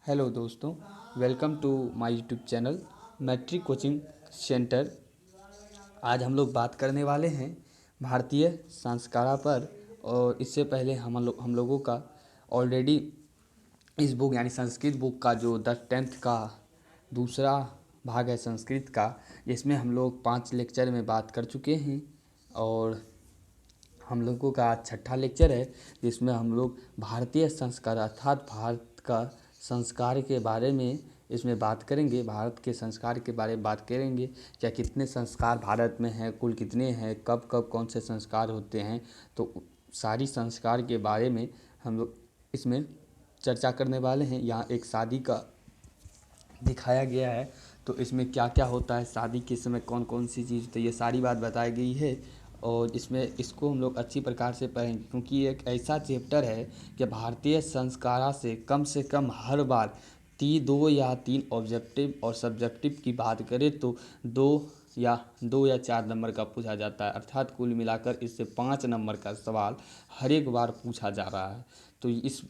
Hello दोस्तों, welcome to my YouTube channel matric coaching centre. आज हम लोग बात करने वाले हैं भारतीय संस्कारा पर। और इससे पहले हम लोगों का ऑलरेडी इस बुक यानी संस्कृत बुक का जो 10th का दूसरा भाग है संस्कृत का, जिसमें हम लोग 5 लेक्चर में बात कर चुके हैं। और हम लोगों का आज छठा लेक्चर है, जिसमें हम लोग भारतीय संस्कार अर्थात भारत का संस्कार के बारे में इसमें बात करेंगे। भारत के संस्कार के बारे में बात करेंगे, क्या कितने संस्कार भारत में हैं, कुल कितने हैं, कब कब कौन से संस्कार होते हैं। तो सारी संस्कार के बारे में हम लोग इसमें चर्चा करने वाले हैं। यहाँ एक शादी का दिखाया गया है, तो इसमें क्या क्या होता है, शादी के समय कौन कौन सी चीज़, तो ये सारी बात बताई गई है। और इसमें इसको हम लोग अच्छी प्रकार से पढ़ेंगे, क्योंकि ये एक ऐसा चैप्टर है कि भारतीय संस्कारा से कम हर बार 2 या 3 ऑब्जेक्टिव और सब्जेक्टिव की बात करें तो 2 या 4 नंबर का पूछा जाता है। अर्थात कुल मिलाकर इससे 5 नंबर का सवाल हर एक बार पूछा जा रहा है। तो इस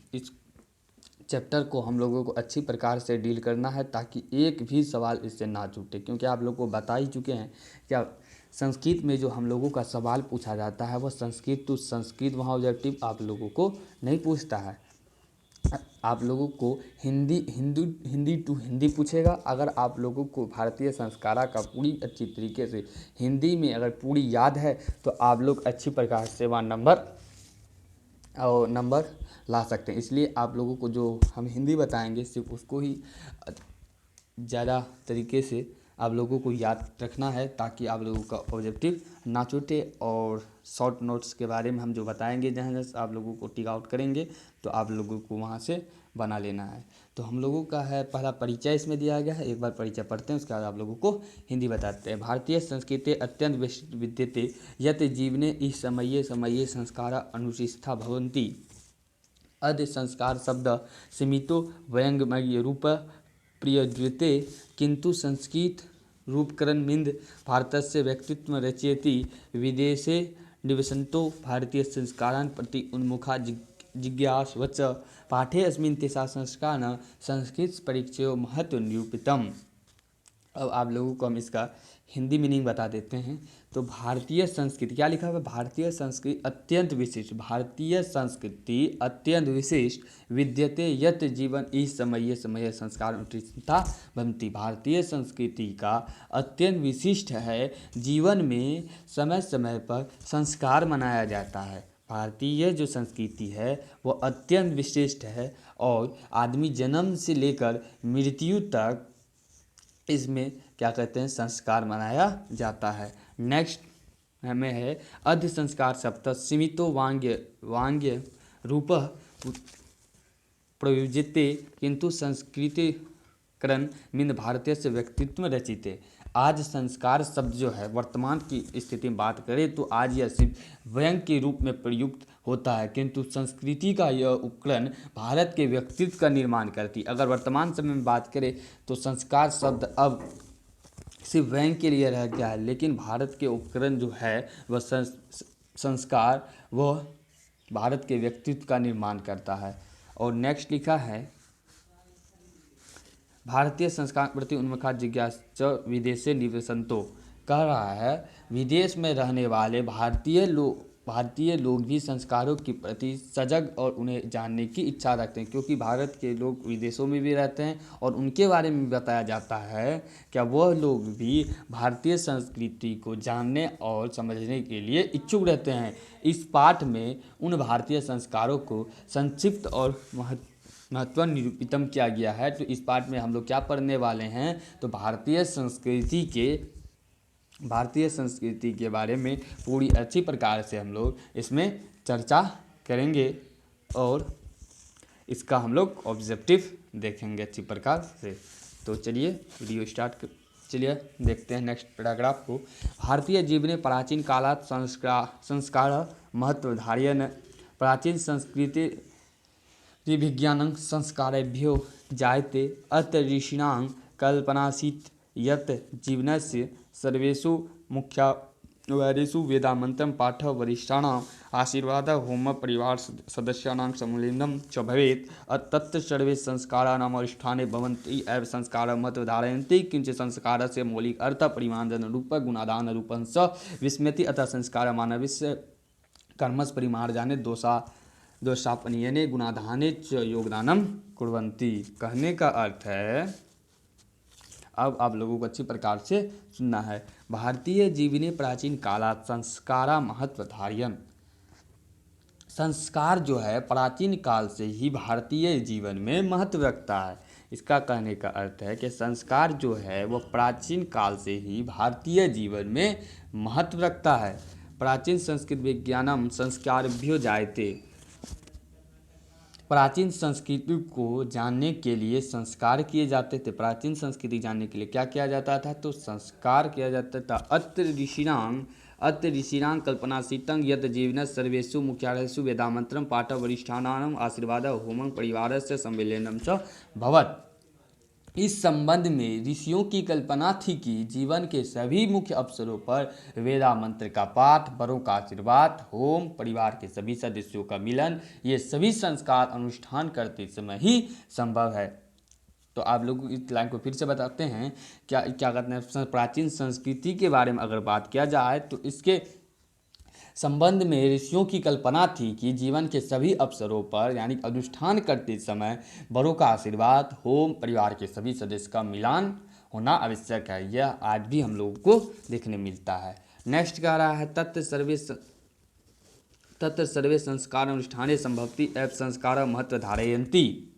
चैप्टर को हम लोगों को अच्छी प्रकार से डील करना है, ताकि एक भी सवाल इससे ना छूटे। क्योंकि आप लोग को बता ही चुके हैं क्या संस्कृत में जो हम लोगों का सवाल पूछा जाता है वह संस्कृत टू संस्कृत, वहाँ ऑब्जेक्टिव आप लोगों को नहीं पूछता है। आप लोगों को हिंदी टू हिंदी पूछेगा। अगर आप लोगों को भारतीय संस्कारा का पूरी अच्छी तरीके से हिंदी में अगर पूरी याद है, तो आप लोग अच्छी प्रकार से वहाँ नंबर ला सकते हैं। इसलिए आप लोगों को जो हम हिंदी बताएंगे सिर्फ उसको ही ज़्यादा तरीके से आप लोगों को याद रखना है, ताकि आप लोगों का ऑब्जेक्टिव ना छूटे। और शॉर्ट नोट्स के बारे में हम जो बताएंगे, जहाँ जहाँ आप लोगों को टिक आउट करेंगे तो आप लोगों को वहाँ से बना लेना है। तो हम लोगों का है पहला परिचय इसमें दिया गया है। एक बार परिचय पढ़ते हैं, उसके बाद आप लोगों को हिंदी बताते हैं। भारतीय संस्कृति अत्यंत विद्यते यत जीवने इस समये समये संस्कारा अनुशिष्टा भवन्ति। अद्य संस्कार शब्द सीमितो व्यंग्यमय रूप प्रयुज्यते, किंतु संस्कृत रूपकरणमिन्द् भारतस्य व्यक्तित्वं रचयति। विदेशे निवसन्तो भारतीय संस्कारान् प्रति उन्मुखा जिज्ञासवच। पाठे अस्मिन् तेषां संस्कारान् संस्कृत परिचयो महत्व निरूपितम्। अब आप लोगों को हम इसका हिंदी मीनिंग बता देते हैं। तो भारतीय संस्कृति क्या लिखा हुआ है, भारतीय संस्कृति अत्यंत विशिष्ट, भारतीय संस्कृति अत्यंत विशिष्ट विद्यते यत जीवन इस समय समय संस्कार उत्कृष्टता बनती। भारतीय संस्कृति का अत्यंत विशिष्ट है, जीवन में समय समय पर संस्कार मनाया जाता है। भारतीय जो संस्कृति है वो अत्यंत विशिष्ट है, और आदमी जन्म से लेकर मृत्यु तक इसमें क्या कहते हैं, संस्कार मनाया जाता है। नेक्स्ट हमें है अर्ध संस्कार सप्त सीमितो वांग्य रूप प्रयुज्यते, किंतु संस्कृतिकरण मिंद भारतीय से व्यक्तित्व रचिते। आज संस्कार शब्द जो है वर्तमान की स्थिति में बात करें तो आज यह सिर्फ व्यंग्य के रूप में प्रयुक्त होता है, किंतु संस्कृति का यह उपकरण भारत के व्यक्तित्व का निर्माण करती। अगर वर्तमान समय में बात करें तो संस्कार शब्द अब सिर्फ व्यंग्य के लिए रह गया है, लेकिन भारत के उपकरण जो है वह संस्कार वह भारत के व्यक्तित्व का निर्माण करता है। और नेक्स्ट लिखा है भारतीय संस्कार प्रति उन्मुखा जिज्ञासा विदेशे निवसन्तो। कह रहा है विदेश में रहने वाले भारतीय लोग भी संस्कारों के प्रति सजग और उन्हें जानने की इच्छा रखते हैं, क्योंकि भारत के लोग विदेशों में भी रहते हैं और उनके बारे में बताया जाता है क्या वह लोग भी भारतीय संस्कृति को जानने और समझने के लिए इच्छुक रहते हैं। इस पाठ में उन भारतीय संस्कारों को संक्षिप्त और महत्व निरूपितम किया गया है। तो इस पाठ में हम लोग क्या पढ़ने वाले हैं, तो भारतीय संस्कृति के बारे में पूरी अच्छी प्रकार से हम लोग इसमें चर्चा करेंगे, और इसका हम लोग ऑब्जेक्टिव देखेंगे अच्छी प्रकार से। तो चलिए वीडियो चलिए देखते हैं नेक्स्ट पैराग्राफ को। भारतीय जीवने प्राचीन कालात् संस्कार महत्व धारयन्। प्राचीन संस्कृति विज्ञानं संस्कारेभ्यो जायते। अत्र ऋषीणां कल्पनासीत् यत् जीवनस्य सर्वेषु वैरेषु वेदामन्त्रं पाठः वरिष्ठानाम् आशीर्वादः होमः परिवार सदस्यानां सम्मिलनं च भवेत्। तत्र सर्वे संस्काराणाम् अनुष्ठाने भवन्ति एव संस्कारं महत्त्वं धारयन्ति। किञ्च संस्कारस्य मौलिक अर्थः परिमार्जनरूपः गुणाधानरूपं स विस्मयति। अतः संस्कारः मानवस्य कर्मसु परिमार्जने दोषापनयने गुणाधाने च योगदानं कुर्वन्ति। कहने का अर्थ है, अब आप लोगों को अच्छी प्रकार से सुनना है। भारतीय जीवने प्राचीन कालात् संस्कारा महत्व धार्यन्। संस्कार जो है प्राचीन काल से ही भारतीय जीवन में महत्व रखता है। इसका कहने का अर्थ है कि संस्कार जो है वो प्राचीन काल से ही भारतीय जीवन में महत्व रखता है। प्राचीन संस्कृत विज्ञानम संस्कारेभ्यो जायते। प्राचीन संस्कृति को जानने के लिए संस्कार किए जाते थे। प्राचीन संस्कृति जानने के लिए क्या किया जाता था? तो संस्कार किया जाता था। अत्र ऋषीणां कल्पनासीतं यत् जीवनस्य सर्वेषु मुख्यालयेषु वेदामन्त्रं पाठः वरिष्ठानाम् आशीर्वादः होमं परिवारस्य सम्मेलनं च भवत्। इस संबंध में ऋषियों की कल्पना थी कि जीवन के सभी मुख्य अवसरों पर वेदा मंत्र का पाठ, बड़ों का आशीर्वाद, होम, परिवार के सभी सदस्यों का मिलन, ये सभी संस्कार अनुष्ठान करते समय ही संभव है। तो आप लोग इस लाइन को फिर से बताते हैं, क्या कहते हैं, प्राचीन संस्कृति के बारे में अगर बात किया जाए तो इसके संबंध में ऋषियों की कल्पना थी कि जीवन के सभी अवसरों पर यानी अनुष्ठान करते समय बड़ों का आशीर्वाद, होम, परिवार के सभी सदस्य का मिलान होना आवश्यक है। यह आज भी हम लोगों को देखने मिलता है। नेक्स्ट कह रहा है तत्र सर्वे संस्कार अनुष्ठाने संभवति एव संस्कार महत्व धारयन्ति।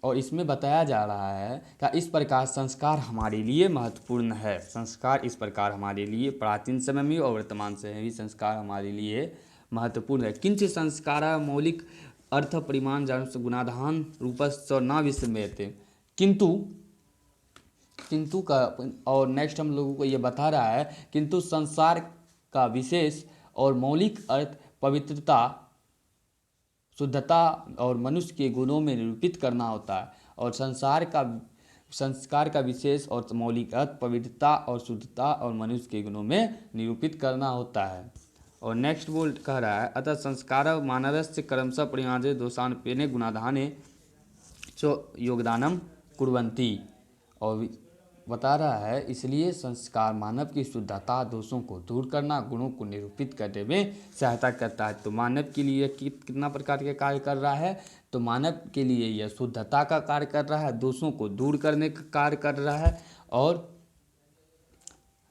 और इसमें बताया जा रहा है कि इस प्रकार संस्कार हमारे लिए महत्वपूर्ण है। संस्कार इस प्रकार हमारे लिए प्राचीन समय में और वर्तमान समय में भी संस्कार हमारे लिए महत्वपूर्ण है। किंच संस्कार मौलिक अर्थ परिमाण जान गुणाधान रूपस्स न विस्मयते। किंतु का और नेक्स्ट हम लोगों को ये बता रहा है, किंतु संसार का विशेष और मौलिक अर्थ पवित्रता, शुद्धता और मनुष्य के गुणों में निरूपित करना होता है। और संस्कार का विशेष और मौलिक अर्थ पवित्रता और शुद्धता और मनुष्य के गुणों में निरूपित करना होता है। और नेक्स्ट वो कह रहा है, अतः संस्कार मानवस्य कर्मसु परिमार्जने दोषानुपने गुणाधाने च योगदानम कुर्वन्ति। और बता रहा है इसलिए संस्कार मानव की शुद्धता, दोषों को दूर करना, गुणों को निरूपित करने में सहायता करता है। तो मानव के लिए कितना प्रकार के कार्य कर रहा है? तो मानव के लिए यह शुद्धता का कार्य कर रहा है, दोषों को दूर करने का कार्य कर रहा है और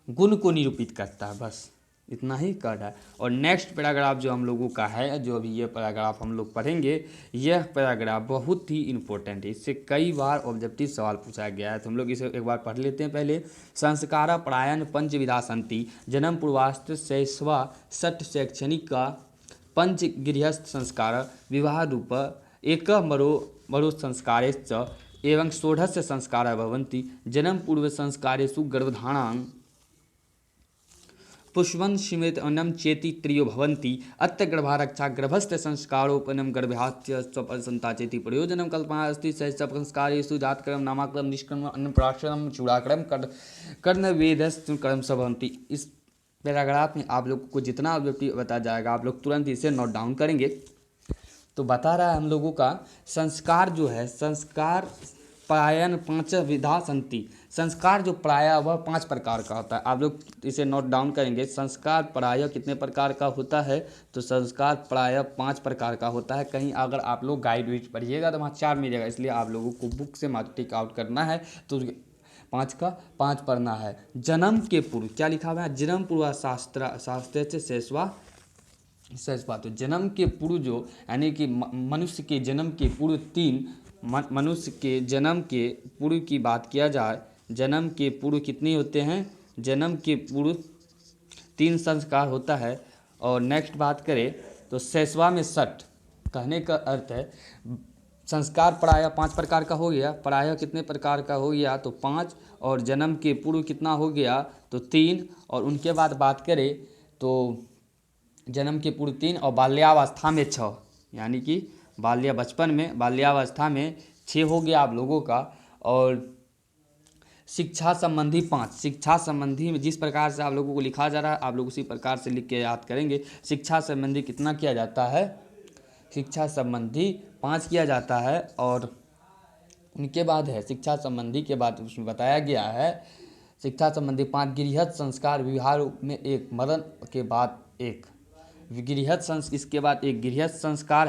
गुण को निरूपित करता है। बस इतना ही कर रहा है। और नेक्स्ट पैराग्राफ जो हम लोगों का है, जो अभी ये पैराग्राफ हम लोग पढ़ेंगे, यह पैराग्राफ बहुत ही इम्पोर्टेंट है। इससे कई बार ऑब्जेक्टिव सवाल पूछा गया है, तो हम लोग इसे एक बार पढ़ लेते हैं। पहले संस्कार प्रायन पंचविधा सन्ति जन्म पूर्वास्त शैशवा षट् शैक्षणिक पंच गृहस्थ संस्कार विवाह रूप एक मरो संस्कारेश्च एवं षोडश संस्कार भवन्ति। जन्म पूर्व संस्कारेषु गर्भधारणं पुष्पं स्मृत अन्नम चेति त्रियो भवन्ति। अत्र गर्भारक्षा गर्भस्थ संस्कारोपनम गर्भाच्य स्वपसंता चेति प्रयोजनम कल्पना अस्ति। शैशव संस्कारेषु जातक्रम नामक्रम निष्क्रम अन्नप्राशनम चूड़ाक्रम कर्णवेदस्तु कर्म सब भवन्ति। इस पैराग्राफ में आप लोगों को जितना ऑब्जेक्टिव बताया जाएगा आप लोग तुरंत इसे नोट डाउन करेंगे। तो बता रहा है हम लोगों का संस्कार जो है, संस्कार प्रायन पांच विधा संति। संस्कार जो प्रायः वह 5 प्रकार का होता है। आप लोग इसे नोट डाउन करेंगे। संस्कार प्रायः कितने प्रकार का होता है? तो संस्कार प्रायः 5 प्रकार का होता है। कहीं अगर आप लोग गाइड वाइड पढ़िएगा तो वहाँ 4 मिलेगा, इसलिए आप लोगों को बुक से टिक आउट करना है। तो 5 का 5 पढ़ना है। जन्म के पूर्व क्या लिखा हुआ है? जन्म पूर्व शास्त्र से शेषवा। तो जन्म के पूर्व जो यानी कि मनुष्य के जन्म के पूर्व 3 मनुष्य के जन्म के पूर्व की बात किया जाए, जन्म के पूर्व कितने होते हैं? जन्म के पूर्व 3 संस्कार होता है। और नेक्स्ट बात करें तो शैशवा में 60। कहने का अर्थ है संस्कार प्रायः 5 प्रकार का हो गया। प्रायः कितने प्रकार का हो गया? तो 5। और जन्म के पूर्व कितना हो गया? तो 3। और उनके बाद बात करें तो जन्म के पूर्व 3 और बाल्यावस्था में 6, यानी कि बाल्यावस्था में 6 हो गया आप लोगों का। और शिक्षा संबंधी 5, शिक्षा संबंधी में जिस प्रकार से आप लोगों को लिखा जा रहा है आप लोग उसी प्रकार से लिख के याद करेंगे। शिक्षा संबंधी कितना किया जाता है, शिक्षा संबंधी 5 किया जाता है। और उनके बाद है शिक्षा संबंधी के बाद उसमें बताया गया है शिक्षा संबंधी 5 गृहस्थ संस्कार, विवाह में एक, मरण के बाद एक, इसके बाद एक गृहस्थ संस्कार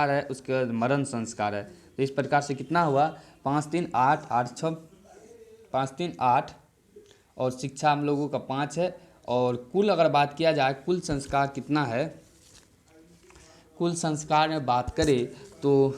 है, उसके बाद मरण संस्कार है। तो इस प्रकार से कितना हुआ, 5 3 8 8 6 5 3 8 और शिक्षा हम लोगों का 5 है। और कुल अगर बात किया जाए कुल संस्कार कितना है, कुल संस्कार में बात करें तो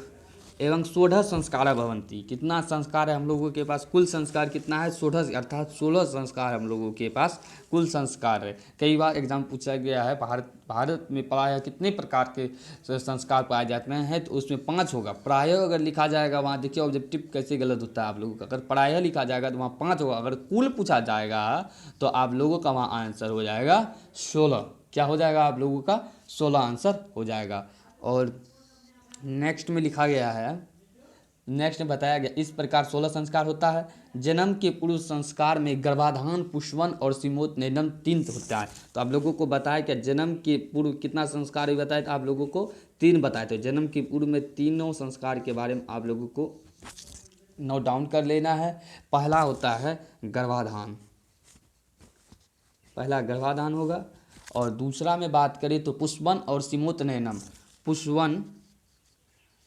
एवं 16 संस्कार भवंती, कितना संस्कार है हम लोगों के पास, कुल संस्कार कितना है 16, अर्थात 16 संस्कार हम लोगों के पास कुल संस्कार है। कई बार एग्जाम पूछा गया है भारत में प्रायः कितने प्रकार के संस्कार पाए जाते हैं, तो उसमें 5 होगा। प्रायः अगर लिखा जाएगा वहाँ देखिए ऑब्जेक्टिव कैसे गलत होता है आप लोगों का, अगर प्रायः लिखा जाएगा तो वहाँ 5 होगा, अगर कुल पूछा जाएगा तो आप लोगों का वहाँ आंसर हो जाएगा 16। क्या हो जाएगा आप लोगों का 16 आंसर हो जाएगा। और नेक्स्ट में लिखा गया है, नेक्स्ट में बताया गया इस प्रकार 16 संस्कार होता है। जन्म के पूर्व संस्कार में गर्भाधान, पुष्पन और सीमोत्तनयनम 3 होता है। तो आप लोगों को बताया कि जन्म के पूर्व कितना संस्कार बताया, तो आप लोगों को 3 बताए थे। जन्म के पूर्व में तीनों संस्कार के बारे में आप लोगों को नोट डाउन कर लेना है। पहला होता है गर्भाधान, पहला गर्भाधान होगा। और दूसरा में बात करें तो पुष्पन और सीमोत्तनयनम, पुष्पन।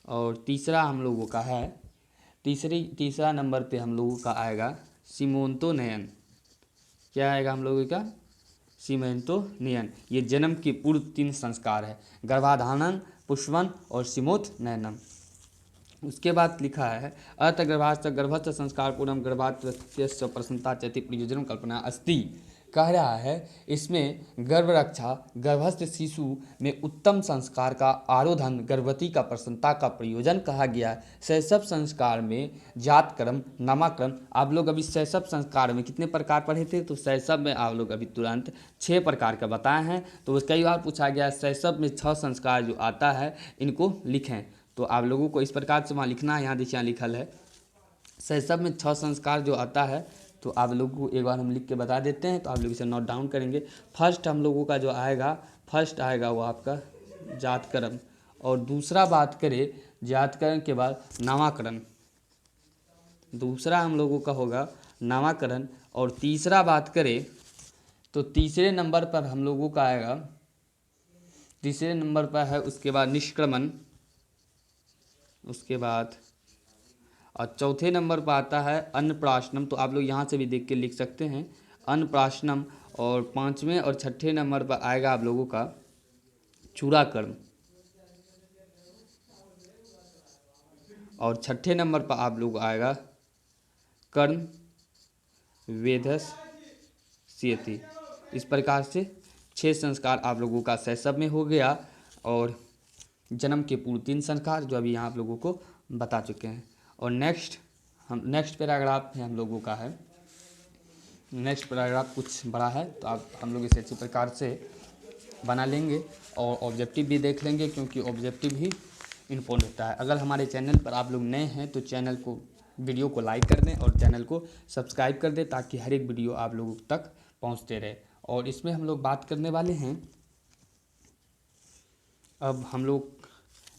और तीसरा हम लोगों का है, तीसरा नंबर पे हम लोगों का आएगा सीमोत्तनयन। क्या आएगा हम लोगों का, सीमोत्तनयन। ये जन्म के पूर्व 3 संस्कार है, गर्भाधानन, पुष्पन और सीमोत्तनयनम। उसके बाद लिखा है गर्भस्थ संस्कार पूर्णम गर्भात् प्रसन्नता चेति प्रयोजन कल्पना अस्ति। कह रहा है इसमें गर्भ रक्षा, गर्भस्थ शिशु में उत्तम संस्कार का आरोधन, गर्भवती का प्रसन्नता का प्रयोजन कहा गया है। शैशव संस्कार में जातक्रम, नामकरण, आप लोग अभी शैशव संस्कार में कितने प्रकार पढ़े थे, तो शैशव में आप लोग अभी तुरंत 6 प्रकार का बताए हैं। तो कई बार पूछा गया शैशव में 6 संस्कार जो आता है इनको लिखें, तो आप लोगों को इस प्रकार से वहाँ लिखना है। यहाँ देखिए यहाँ लिखल है शैशव में 6 संस्कार जो आता है, तो आप लोगों को एक बार हम लिख के बता देते हैं, तो आप लोग इसे नोट डाउन करेंगे। फर्स्ट हम लोगों का जो आएगा, फर्स्ट आएगा वो आपका जातकर्म। और दूसरा बात करें जातकर्म के बाद नामकरण, दूसरा हम लोगों का होगा नामकरण। और तीसरा बात करें तो तीसरे नंबर पर हम लोगों का आएगा, तीसरे नंबर पर है उसके बाद निष्क्रमण, उसके बाद और चौथे नंबर पर आता है अन्नप्राशनम। तो आप लोग यहाँ से भी देख के लिख सकते हैं अन्नप्राशनम। और 5वें और 6ठे नंबर पर आएगा आप लोगों का चूड़ाकर्म। और 6ठे नंबर पर आप लोग आएगा कर्म वेधस्यति। इस प्रकार से 6 संस्कार आप लोगों का शैशव में हो गया। और जन्म के पूर्व 3 संस्कार जो अभी यहाँ आप लोगों को बता चुके हैं। और नेक्स्ट पैराग्राफ है हम लोगों का है, नेक्स्ट पैराग्राफ कुछ बड़ा है, तो आप हम लोग इसे अच्छी प्रकार से बना लेंगे और ऑब्जेक्टिव भी देख लेंगे, क्योंकि ऑब्जेक्टिव ही इम्पोर्टेंट होता है। अगर हमारे चैनल पर आप लोग नए हैं तो चैनल को, वीडियो को लाइक कर दें और चैनल को सब्सक्राइब कर दें, ताकि हर एक वीडियो आप लोगों तक पहुंचते रहे। और इसमें हम लोग बात करने वाले हैं, अब हम लोग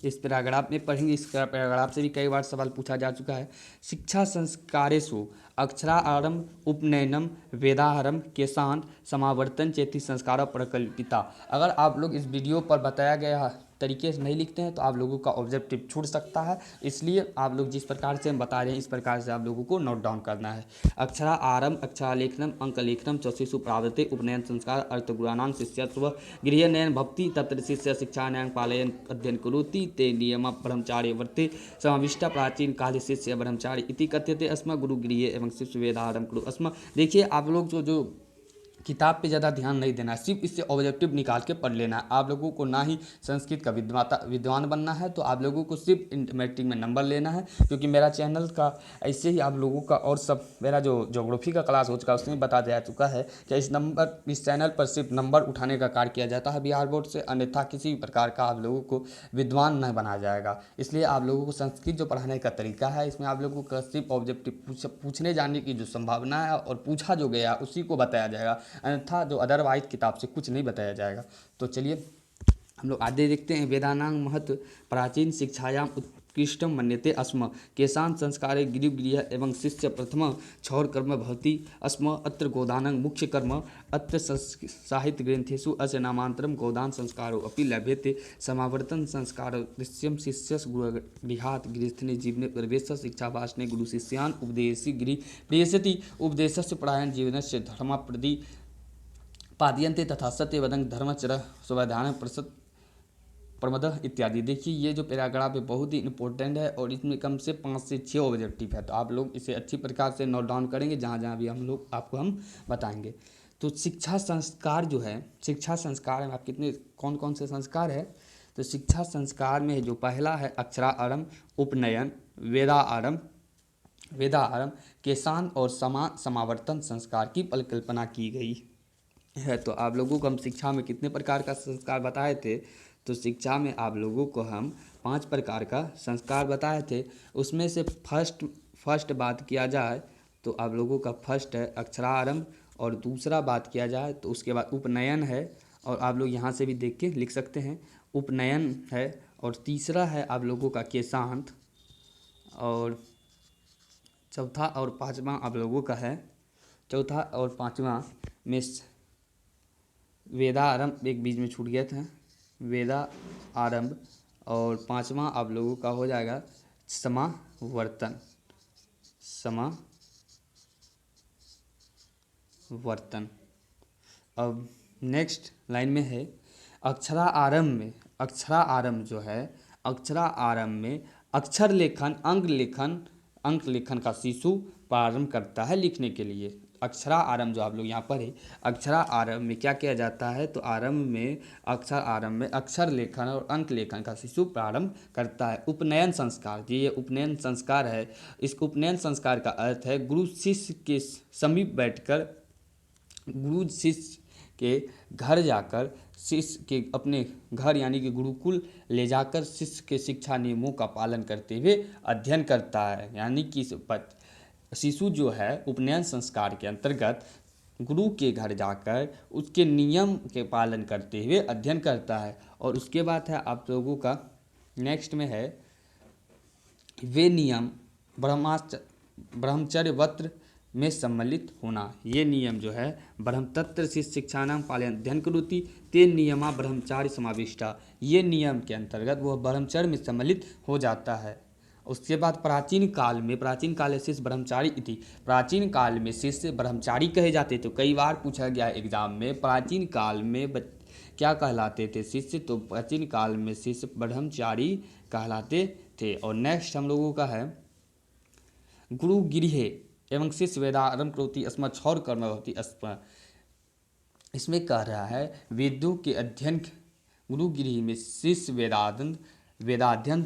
इस पैराग्राफ में पढ़ेंगे। इस पैराग्राफ से भी कई बार सवाल पूछा जा चुका है। शिक्षा संस्कारेषु अक्षरारंभ, उपनयनम, वेदारंभ, केशांत, समावर्तन चेति संस्कार प्रकल्पिता। अगर आप लोग इस वीडियो पर बताया गया तरीके से नहीं लिखते हैं तो आप लोगों का ऑब्जेक्टिव छूट सकता है, इसलिए आप लोग जिस प्रकार से हम बता रहे हैं इस प्रकार से आप लोगों को नोट डाउन करना है। अक्षरा आरंभ, अक्षरालेखनम, अंकलेखनम, चौशिषु प्रावृत्ति, उपनयन संस्कार, अर्थगुणानां शिष्यत्व, गृहनयन भक्ति, तत्र शिष्य शिक्षान्यां पालयन अध्ययन करोति, ते नियम ब्रह्मचार्य वर्ते, समाविष्टा प्राचीन काले शिष्य ब्रह्मचारी इति कथ्यते अस्म, गुरु गृहे एवं शिष्य वेदारंभ कुरु अस्म। देखिए आप लोग जो किताब पे ज़्यादा ध्यान नहीं देना है, सिर्फ इससे ऑब्जेक्टिव निकाल के पढ़ लेना है। आप लोगों को ना ही संस्कृत का विद्वान बनना है, तो आप लोगों को सिर्फ मैट्रिक में नंबर लेना है। क्योंकि मेरा चैनल का ऐसे ही आप लोगों का और सब मेरा जो ज्योग्राफी का क्लास हो चुका है उसमें बता जा चुका है कि इस चैनल पर सिर्फ नंबर उठाने का कार्य किया जाता है बिहार बोर्ड से, अन्यथा किसी भी प्रकार का आप लोगों को विद्वान नहीं बनाया जाएगा। इसलिए आप लोगों को संस्कृत जो पढ़ाने का तरीका है, इसमें आप लोगों का सिर्फ ऑब्जेक्टिव पूछने जाने की जो संभावना है और पूछा जो गया उसी को बताया जाएगा, अन्यथा जो अदरवाइज किताब से कुछ नहीं बताया जाएगा। तो चलिए हम लोग आगे देखते हैं। वेदानांग महत्व प्राचीन शिक्षायाम उत्कृष्टम मन्यते स्म केशान संस्कारे गिरिगृह एवं शिष्य प्रथम क्षौर कर्म भवति स्म अत्र गोदानं मुख्य कर्म अत्र साहित्य ग्रंथेषु अस्य नामांतरम गोदान संस्कारो अपि लभ्यते समावर्तन संस्कार दृश्यम शिष्यस गृहात् गृहस्थने जीवने प्रवेश शिक्षा भाषणे गुरु शिष्यान उपदेशि गृह प्रेषति उपदेशस्य परायण जीवनस्य धर्मप्रति पादयन्ते तथा सत्यवदं धर्मचर स्वाधान प्रमद इत्यादि। देखिए ये जो पैराग्राफ है बहुत ही इंपॉर्टेंट है और इसमें कम से 5 से 6 ऑब्जेक्टिव है, तो आप लोग इसे अच्छी प्रकार से नोट डाउन करेंगे जहाँ जहाँ भी हम बताएंगे। तो शिक्षा संस्कार जो है, शिक्षा संस्कार में आप कितने कौन कौन से संस्कार है, तो शिक्षा संस्कार में जो पहला है अक्षरारंभ, उपनयन, वेदारंभ, केशान और समावर्तन संस्कार की परिकल्पना की गई है। तो आप लोगों को हम शिक्षा में कितने प्रकार का संस्कार बताए थे, तो शिक्षा में आप लोगों को हम 5 प्रकार का संस्कार बताए थे। उसमें से फर्स्ट बात किया जाए तो आप लोगों का फर्स्ट है अक्षरारंभ, और दूसरा बात किया जाए तो उसके बाद उपनयन है, और आप लोग यहाँ से भी देख के लिख सकते हैं उपनयन है, और तीसरा है आप लोगों का केशांत, और चौथा और पाँचवा आप लोगों का है, चौथा और पाँचवा में वेदारंभ एक बीच में छूट गया था, वेदा आरंभ, और पाँचवा आप लोगों का हो जाएगा समावर्तन। अब नेक्स्ट लाइन में है अक्षरारंभ जो है अक्षरारंभ में अक्षर लेखन अंक लेखन का शिशु प्रारंभ करता है लिखने के लिए। अक्षरारंभ जो आप लोग यहाँ पर है, अक्षरारंभ में क्या किया जाता है, तो आरंभ में अक्षरारंभ में अक्षर लेखन और अंक लेखन का शिशु प्रारंभ करता है। उपनयन संस्कार, ये उपनयन संस्कार है, इस उपनयन संस्कार का अर्थ है गुरु शिष्य के समीप बैठकर, गुरु शिष्य के घर जाकर, शिष्य के अपने घर यानी कि गुरुकुल ले जाकर शिष्य के शिक्षा नियमों का पालन करते हुए अध्ययन करता है। यानी कि शिशु जो है उपनयन संस्कार के अंतर्गत गुरु के घर जाकर उसके नियम के पालन करते हुए अध्ययन करता है। और उसके बाद है आप लोगों का नेक्स्ट में है वे नियम ब्रह्मचर्य व्रत में सम्मिलित होना। ये नियम जो है ब्रह्मतत्र से शिक्षानां पालन अध्ययन करोति ते नियमा ब्रह्मचार्य समाविष्टा, ये नियम के अंतर्गत वह ब्रह्मचर्य में सम्मिलित हो जाता है। उसके बाद प्राचीन काल शिष्य ब्रह्मचारी इति, प्राचीन काल में शिष्य ब्रह्मचारी कहे जाते। तो कई बार पूछा गया एग्जाम में प्राचीन काल में क्या कहलाते थे शिष्य, तो प्राचीन काल में शिष्य ब्रह्मचारी कहलाते थे। और नेक्स्ट हम लोगों का है गुरु गिरिह एवं शिष्य वेदारंभ करोति अस्म क्षौर कर्म भवति अस्म, इसमें कह रहा है वेदों के अध्ययन, गुरु गिरिह में शिष्य वेदाध्ययन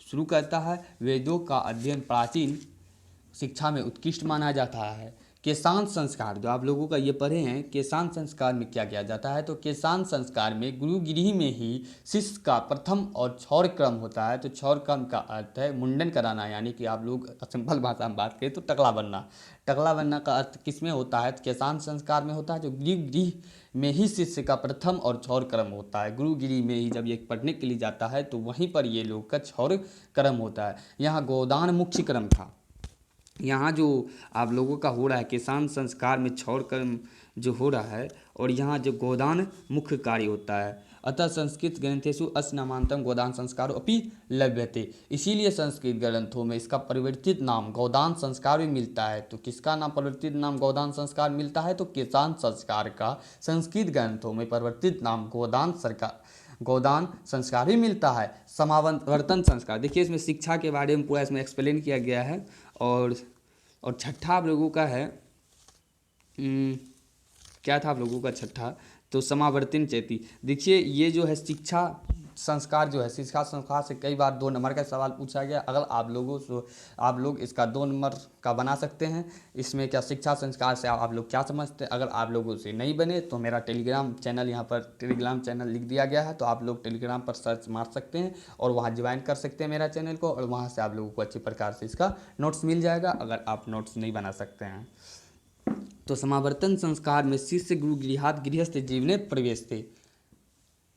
शुरू करता है। वेदों का अध्ययन प्राचीन शिक्षा में उत्कृष्ट माना जाता है। केशांत संस्कार जो आप लोगों का ये पढ़े हैं, केशांत संस्कार में क्या किया जाता है, तो केशांत संस्कार में गुरुगिरी में ही शिष्य का प्रथम और क्षौर क्रम होता है। तो क्षौर क्रम का अर्थ है मुंडन कराना, यानी कि आप लोग सिंपल भाषा में बात करें तो टकला बनना। टकला बनना का अर्थ किस में होता है, तो केशांत संस्कार में होता है, जो गुरुगिरी में ही शिष्य का प्रथम और क्षौर क्रम होता है। गुरुगिरी में ही जब ये पढ़ने के लिए जाता है तो वहीं पर ये लोग का क्षौर क्रम होता है। यहाँ गोदान मुख्य क्रम था। यहाँ जो आप लोगों का हो रहा है केशांत संस्कार में क्षौर कर्म जो हो रहा है, और यहाँ जो गोदान मुख्य कार्य होता है। अतः संस्कृत ग्रंथेषु अस्य नामांतरम गोदान संस्कारो अपि लभ्यते, इसीलिए संस्कृत ग्रंथों में इसका परिवर्तित नाम गोदान संस्कार भी मिलता है। तो किसका नाम परिवर्तित नाम गोदान संस्कार मिलता है, तो केशांत संस्कार का संस्कृत ग्रंथों में परिवर्तित नाम गोदान संस्कार भी मिलता है। समावर्तन संस्कार, देखिए इसमें शिक्षा के बारे में पूरा इसमें एक्सप्लेन किया गया है। और छठा आप लोगों का है क्या था आप लोगों का छठा, तो समावर्तन चेती। देखिए ये जो है शिक्षा संस्कार जो है, शिक्षा संस्कार से कई बार 2 नंबर का सवाल पूछा गया। अगर आप लोग इसका 2 नंबर का बना सकते हैं। इसमें क्या शिक्षा संस्कार से आप लोग क्या समझते हैं? अगर आप लोगों से नहीं बने तो मेरा टेलीग्राम चैनल यहाँ पर टेलीग्राम चैनल लिख दिया गया है, तो आप लोग टेलीग्राम पर सर्च मार सकते हैं और वहाँ ज्वाइन कर सकते हैं मेरा चैनल को, और वहाँ से आप लोगों को अच्छी प्रकार से इसका नोट्स मिल जाएगा अगर आप नोट्स नहीं बना सकते हैं। तो समावर्तन संस्कार में शिष्य गुरु गृहात गृहस्थ जीवने प्रवेश थे।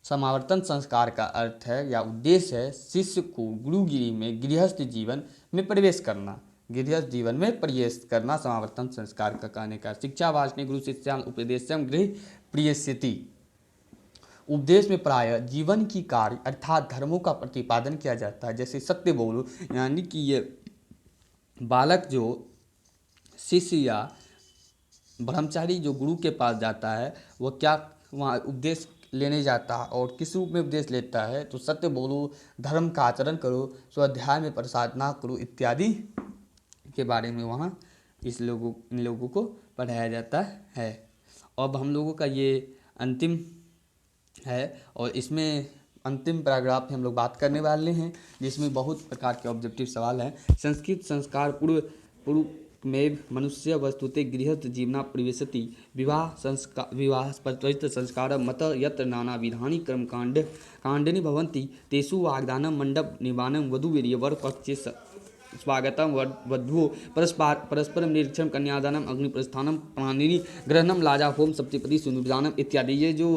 समावर्तन संस्कार का अर्थ है या उद्देश्य है शिष्य को गुरुगिरी में गृहस्थ जीवन में प्रवेश करना, गृहस्थ जीवन में प्रवेश करना समावर्तन संस्कार का कहने का। शिक्षा वाचने गुरु शिष्याम उपदेशम गृह प्रियस्यति। उपदेश में प्राय जीवन की कार्य अर्थात धर्मों का प्रतिपादन किया जाता है, जैसे सत्य बोलो, यानी कि ये बालक जो शिष्य या ब्रह्मचारी जो गुरु के पास जाता है वो क्या वहाँ उपदेश लेने जाता है और किस रूप में उपदेश लेता है, तो सत्य बोलो, धर्म का आचरण करो, स्वाध्याय में प्रसाद ना करो इत्यादि के बारे में वहाँ इन लोगों को पढ़ाया जाता है। अब हम लोगों का ये अंतिम है और इसमें अंतिम पैराग्राफ में हम लोग बात करने वाले हैं जिसमें बहुत प्रकार के ऑब्जेक्टिव सवाल हैं। संस्कृत संस्कार पूर्व में मनुष्य वस्तुते गृहस्थ जीवना प्रविशति। विवाह प्रचलित संस्कार मत यत्र नाना विधानि कांडनि भवन्ति तेषु वाग्दानं मंडप निर्माणं वधूवीर्य वर पक्षे स्वागतम वधू परस्परम निरीक्षण कन्यादानम अग्निप्रस्थानम प्राणिनि ग्रहणम लाजा होम सप्तपदी सुनिर्दानम इत्यादि। ये जो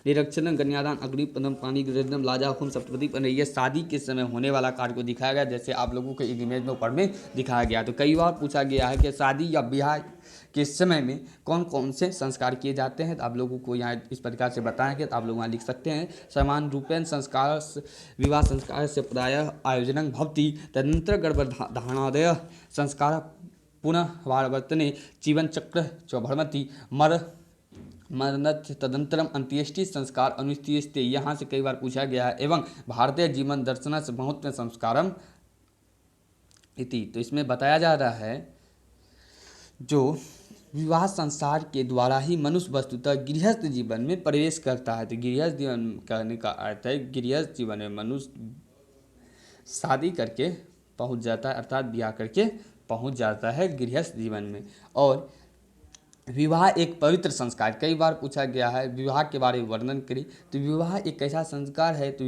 निरीक्षण कन्यादान अग्निप्रदम पानी ग्रहणम लाजा होम सप्तपदी पर ये शादी के समय होने वाला कार्य को दिखाया गया, जैसे आप लोगों को एक इमेज में ऊपर में दिखाया गया। तो कई बार पूछा गया है कि शादी या ब्याह के समय में कौन कौन से संस्कार किए जाते हैं, तो आप लोगों को यहाँ इस प्रकार से बताएंगे, तो आप लोग वहाँ लिख सकते हैं। समान रूपेण संस्कार विवाह संस्कार से प्रायः आयोजन भवति तदनंतर गर्भधारणादय संस्कार पुनः वावर्तने जीवन चक्र च भ्रमति मरणत तदंतरम अंत्येष्टि संस्कार अनुष्ठीयते। यहाँ से कई बार पूछा गया है। एवं भारतीय जीवन दर्शन से महत्व संस्कारम इति। तो इसमें बताया जा रहा है जो विवाह संसार के द्वारा ही मनुष्य वस्तुतः गृहस्थ जीवन में प्रवेश करता है। तो गृहस्थ जीवन कहने का अर्थ है गृहस्थ जीवन में मनुष्य शादी करके पहुंच जाता है, अर्थात ब्याह करके पहुंच जाता है गृहस्थ जीवन में। और विवाह एक पवित्र संस्कार, कई बार पूछा गया है विवाह के बारे में वर्णन करें, तो विवाह एक ऐसा संस्कार है, तो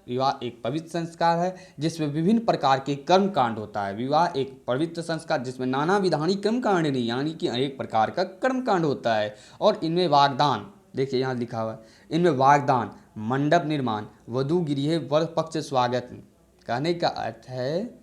विवाह एक पवित्र संस्कार है जिसमें विभिन्न प्रकार के कर्म कांड होता है। विवाह एक पवित्र संस्कार जिसमें नाना विधानी कर्म कांड नहीं, यानी कि अनेक प्रकार का कर्म कांड होता है। और इनमें वाग्दान, देखिए यहाँ लिखा हुआ है, इनमें वाग्दान, मंडप निर्माण, वधू गृह वर पक्ष स्वागत। कहने का अर्थ है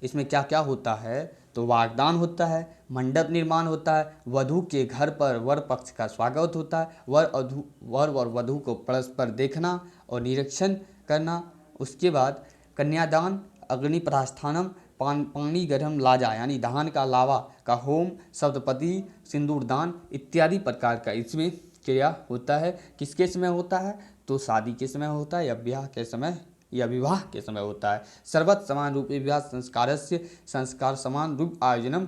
इसमें क्या क्या होता है, तो वाग्दान होता है, मंडप निर्माण होता है, वधू के घर पर वर पक्ष का स्वागत होता है, वर और वधू को परस्पर देखना और निरीक्षण करना। उसके बाद कन्यादान, अग्नि प्रस्थानम, पानी गर्म लाजा यानी दहन का लावा का होम, सप्तपदी, सिंदूरदान इत्यादि प्रकार का इसमें क्रिया होता है। किसके समय होता है, तो शादी के समय होता है या ब्याह के समय या विवाह के समय होता है। सर्वत्र समान रूप विवाह संस्कार समान रूप आयोजन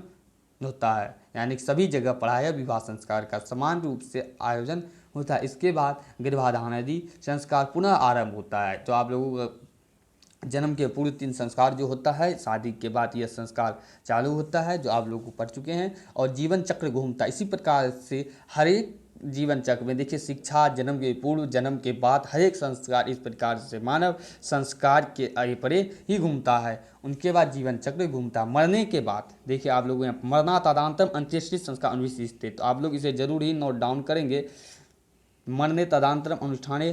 होता है, यानी सभी जगह पढ़ाया विवाह संस्कार का समान रूप से आयोजन होता है। इसके बाद गर्भाधान आदि संस्कार पुनः आरंभ होता है। तो आप लोगों का जन्म के पूर्व 3 संस्कार जो होता है, शादी के बाद यह संस्कार चालू होता है जो आप लोग को पढ़ चुके हैं। और जीवन चक्र घूमता है इसी प्रकार से हर एक जीवन चक्र में। देखिए शिक्षा, जन्म के पूर्व, जन्म के बाद, हर एक संस्कार इस प्रकार से मानव संस्कार के आगे परे ही घूमता है। उनके बाद जीवन चक्र घूमता है। मरने के बाद देखिए आप लोगों यहाँ मरना तदांतम अंत्येष्टि संस्कार अनुष्ठित, तो आप लोग इसे जरूर ही नोट डाउन करेंगे। मरने तदांतरम अनुष्ठाने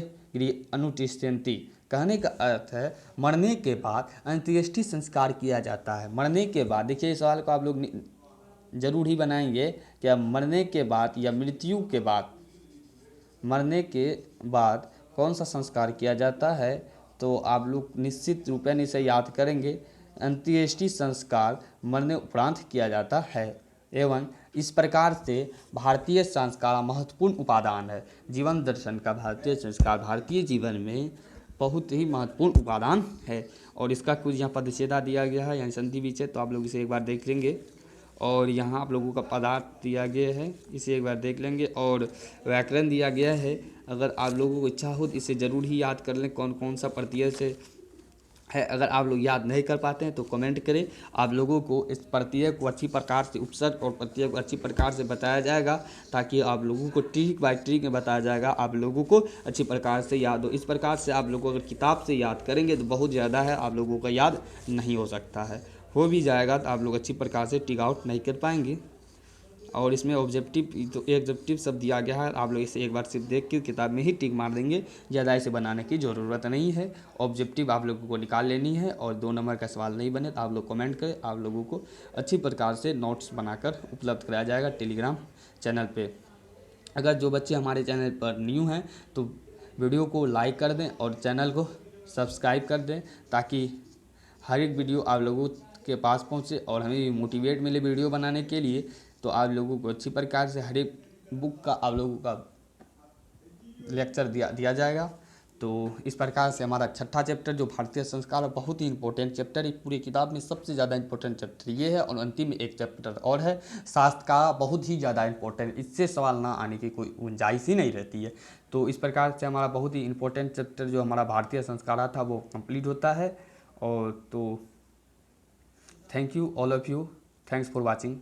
अनुतिष्ठन्ति, कहने का अर्थ है मरने के बाद अंत्येष्टि संस्कार किया जाता है। मरने के बाद, देखिए इस सवाल को आप लोग जरूर ही बनाएंगे कि मरने के बाद या मृत्यु के बाद, मरने के बाद कौन सा संस्कार किया जाता है, तो आप लोग निश्चित रूपेण इसे याद करेंगे। अंत्येष्टि संस्कार मरने उपरांत किया जाता है। एवं इस प्रकार से भारतीय संस्कार महत्वपूर्ण उपादान है। जीवन दर्शन का भारतीय संस्कार भारतीय जीवन में बहुत ही महत्वपूर्ण उपादान है। और इसका कुछ यहाँ पर निषेधा दिया गया है, यानी संधि विच्छेद, तो आप लोग इसे एक बार देख लेंगे। और यहाँ आप लोगों का पदार्थ दिया गया है, इसे एक बार देख लेंगे। और व्याकरण दिया गया है, अगर आप लोगों को इच्छा हो तो इसे ज़रूर ही याद कर लें कौन कौन सा प्रत्यय से है। अगर आप लोग याद नहीं कर पाते हैं तो कमेंट करें, आप लोगों को इस प्रत्यय को अच्छी प्रकार से उपसर्ग और प्रत्यय को अच्छी प्रकार से बताया जाएगा, ताकि आप लोगों को ट्रिक बाय ट्रिक में बताया जाएगा, आप लोगों को अच्छी प्रकार से याद हो। इस प्रकार से आप लोग अगर किताब से याद करेंगे तो बहुत ज़्यादा है, आप लोगों का याद नहीं हो सकता है। हो भी जाएगा तो आप लोग अच्छी प्रकार से टिक आउट नहीं कर पाएंगे। और इसमें ऑब्जेक्टिव तो एग्जेक्टिव सब दिया गया है, आप लोग इसे एक बार सिर्फ देख के किताब में ही टिक मार देंगे, ज़्यादा इसे बनाने की ज़रूरत नहीं है। ऑब्जेक्टिव आप लोगों को निकाल लेनी है, और 2 नंबर का सवाल नहीं बने तो आप लोग कमेंट करें, आप लोगों को अच्छी प्रकार से नोट्स बनाकर उपलब्ध कराया जाएगा टेलीग्राम चैनल पर। अगर जो बच्चे हमारे चैनल पर न्यू हैं तो वीडियो को लाइक कर दें और चैनल को सब्सक्राइब कर दें, ताकि हर एक वीडियो आप लोगों के पास पहुंचे और हमें भी मोटिवेट मिले वीडियो बनाने के लिए। तो आप लोगों को अच्छी प्रकार से हर एक बुक का आप लोगों का लेक्चर दिया जाएगा। तो इस प्रकार से हमारा छठा चैप्टर जो भारतीय संस्कार है, बहुत ही इंपॉर्टेंट चैप्टर है। पूरी किताब में सबसे ज़्यादा इंपॉर्टेंट चैप्टर ये है, और अंतिम में एक चैप्टर और है शास्त्र का, बहुत ही ज़्यादा इंपॉर्टेंट, इससे सवाल ना आने की कोई गुंजाइश ही नहीं रहती है। तो इस प्रकार से हमारा बहुत ही इंपॉर्टेंट चैप्टर जो हमारा भारतीय संस्कार था वो कंप्लीट होता है। और तो thank you all of you, thanks for watching.